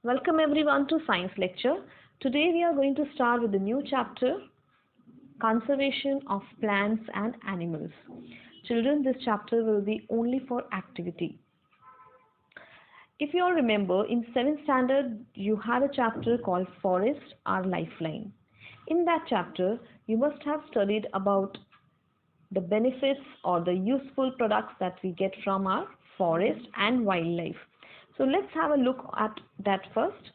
Welcome everyone to science lecture. Today we are going to start with a new chapter, conservation of plants and animals. Children, this chapter will be only for activity. If you all remember, in 7th standard you had a chapter called Forest Our Lifeline. In that chapter, you must have studied about the benefits or the useful products that we get from our forest and wildlife. So let's have a look at that first.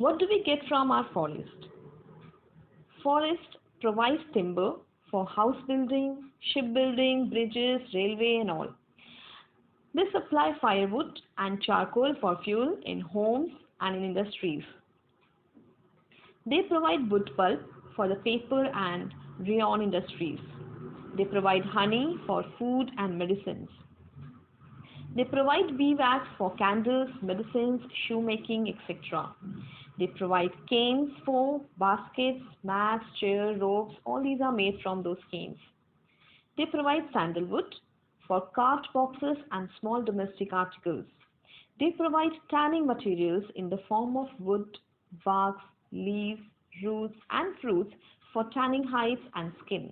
What do we get from our forest? Forest provides timber for house building, shipbuilding, bridges, railway and all. They supply firewood and charcoal for fuel in homes and in industries. They provide wood pulp for the paper and rayon industries. They provide honey for food and medicines. They provide beeswax for candles, medicines, shoemaking, etc. They provide canes for baskets, mats, chairs, ropes, all these are made from those canes. They provide sandalwood for carved boxes and small domestic articles. They provide tanning materials in the form of wood, barks, leaves, roots, and fruits for tanning hides and skin.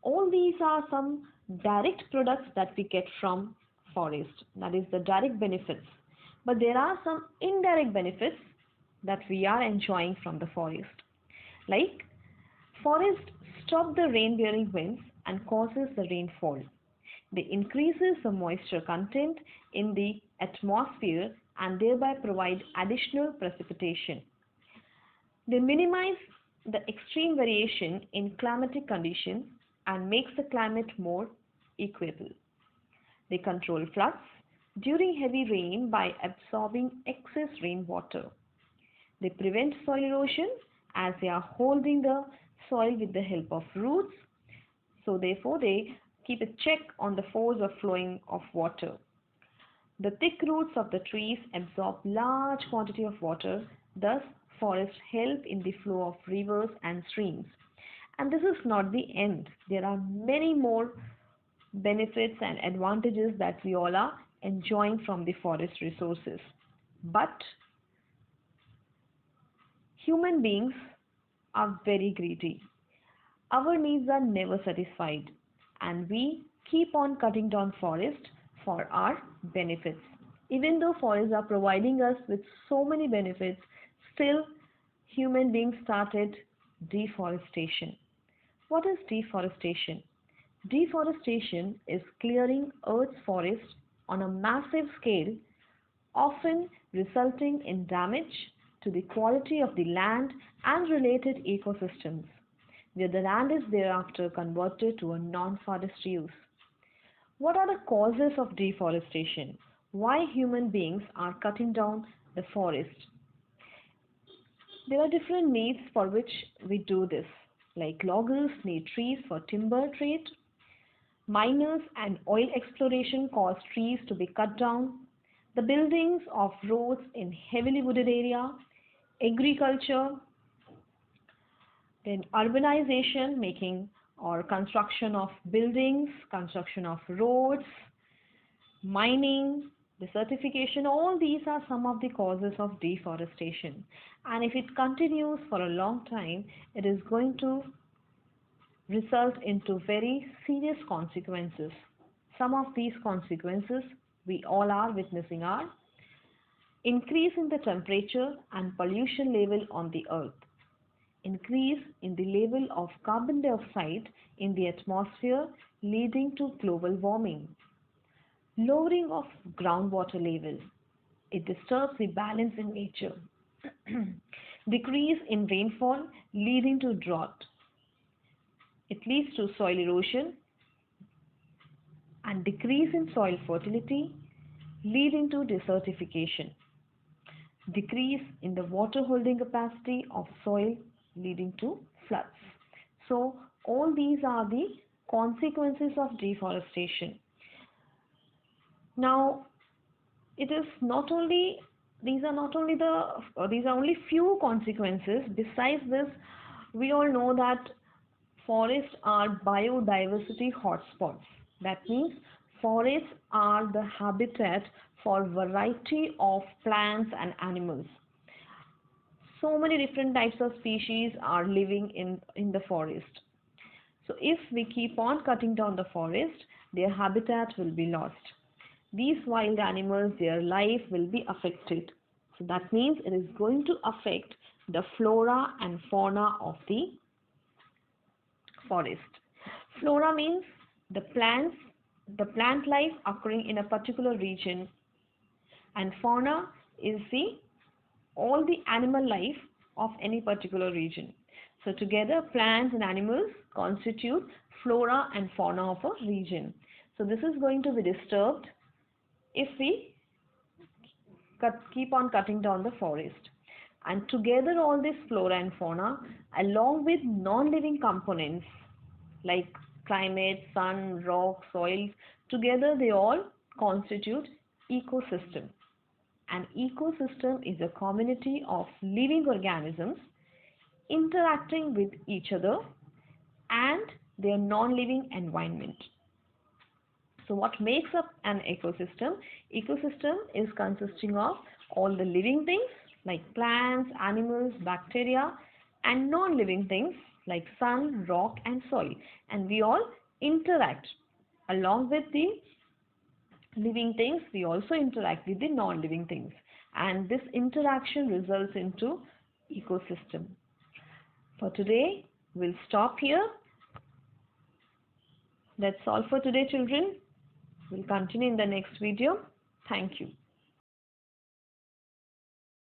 All these are some direct products that we get from forest, that is the direct benefits. But there are some indirect benefits that we are enjoying from the forest, like forest stop the rain bearing winds and causes the rainfall. They increases the moisture content in the atmosphere and thereby provide additional precipitation. They minimize the extreme variation in climatic conditions and makes the climate more equable. They control floods during heavy rain by absorbing excess rainwater. They prevent soil erosion as they are holding the soil with the help of roots. So therefore they keep a check on the force of flowing of water. The thick roots of the trees absorb large quantity of water, thus forests help in the flow of rivers and streams. And this is not the end. There are many more benefits and advantages that we all are enjoying from the forest resources. But human beings are very greedy. Our needs are never satisfied, and we keep on cutting down forests for our benefits. Even though forests are providing us with so many benefits, still human beings started deforestation. What is deforestation? Deforestation is clearing Earth's forests on a massive scale, often resulting in damage to the quality of the land and related ecosystems, where the land is thereafter converted to a non-forest use. What are the causes of deforestation? Why human beings are cutting down the forest? There are different needs for which we do this, like loggers need trees for timber trade, miners and oil exploration cause trees to be cut down, the buildings of roads in heavily wooded area, agriculture, then urbanization, making or construction of buildings, construction of roads, mining, desertification, all these are some of the causes of deforestation. And if it continues for a long time, it is going to result into very serious consequences. Some of these consequences we all are witnessing are increase in the temperature and pollution level on the earth, increase in the level of carbon dioxide in the atmosphere leading to global warming, lowering of groundwater level. It disturbs the balance in nature. Decrease in rainfall leading to drought. It leads to soil erosion and decrease in soil fertility leading to desertification. Decrease in the water holding capacity of soil leading to floods. So all these are the consequences of deforestation. Now, it is not only these are not only these are only few consequences. Besides this, we all know that forests are biodiversity hotspots. That means forests are the habitat for variety of plants and animals. So many different types of species are living in the forest. So if we keep on cutting down the forest, their habitat will be lost. These wild animals, their life will be affected. So that means it is going to affect the flora and fauna of the forest. Flora means the plants, the plant life occurring in a particular region, and fauna is the all the animal life of any particular region. So together plants and animals constitute flora and fauna of a region. So this is going to be disturbed if we keep on cutting down the forest. And together all this flora and fauna along with non-living components like climate, sun, rock, soils, together they all constitute ecosystem. An ecosystem is a community of living organisms interacting with each other and their non-living environment. So what makes up an ecosystem? Ecosystem is consisting of all the living things like plants, animals, bacteria, and non-living things like sun, rock, and soil. And we all interact along with the living things. We also interact with the non-living things, and this interaction results into ecosystem. For today, we'll stop here. That's all for today, children. We'll continue in the next video. Thank you.